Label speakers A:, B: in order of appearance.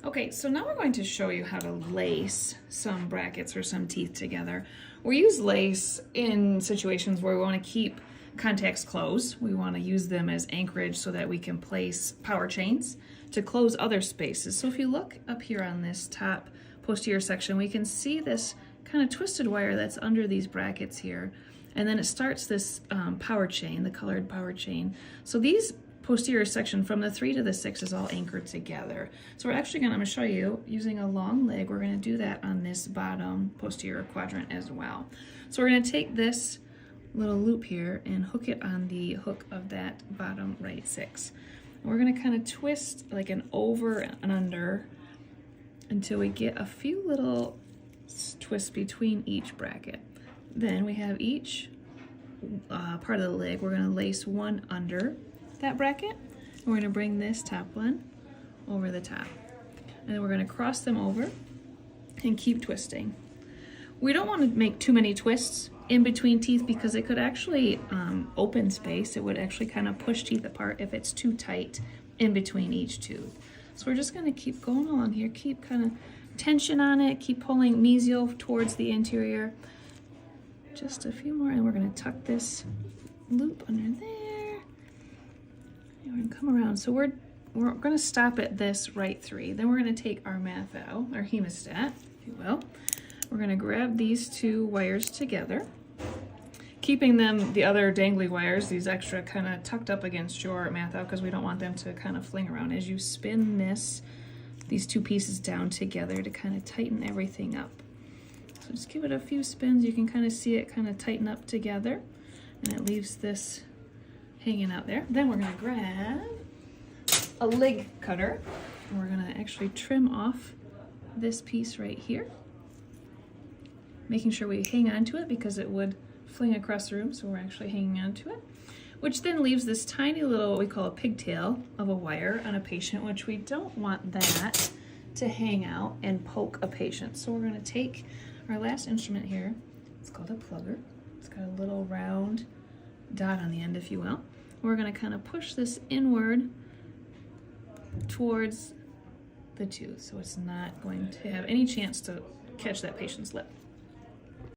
A: Okay, so now we're going to show you how to lace some brackets or some teeth together. We use lace in situations where we want to keep contacts closed. We want to use them as anchorage so that we can place power chains to close other spaces. So if you look up here on this top posterior section, we can see this kind of twisted wire that's under these brackets here. And then it starts this power chain, the colored power chain. So these posterior section from the 3 to the 6 is all anchored together. So we're actually I'm gonna show you using a long leg. We're gonna do that on this bottom posterior quadrant as well. So we're gonna take this little loop here and hook it on the hook of that bottom right 6. And we're gonna kind of twist like an over and under until we get a few little twists between each bracket. Then we have each part of the leg. We're gonna lace one under that bracket, and we're going to bring this top one over the top, and then we're going to cross them over and keep twisting. We don't want to make too many twists in between teeth because it could actually open space. It would actually kind of push teeth apart if it's too tight in between each tooth. So we're just going to keep going along here, keep kind of tension on it, keep pulling mesial towards the interior. Just a few more, and we're going to tuck this loop under there. We're gonna come around. So we're gonna stop at this right 3. Then we're gonna take our Marcell, our hemostat, if you will. We're gonna grab these 2 wires together, keeping them, the other dangly wires, these extra kind of tucked up against your Marcell because we don't want them to kind of fling around as you spin these 2 pieces down together to kind of tighten everything up. So just give it a few spins. You can kind of see it kind of tighten up together, and it leaves this hanging out there. Then we're gonna grab a leg cutter, and we're gonna actually trim off this piece right here, making sure we hang on to it because it would fling across the room, so we're actually hanging on to it, which then leaves this tiny little, what we call a pigtail of a wire on a patient, which we don't want that to hang out and poke a patient. So we're gonna take our last instrument here. It's called a plugger. It's got a little round dot on the end, if you will. We're going to kind of push this inward towards the tooth so it's not going to have any chance to catch that patient's lip.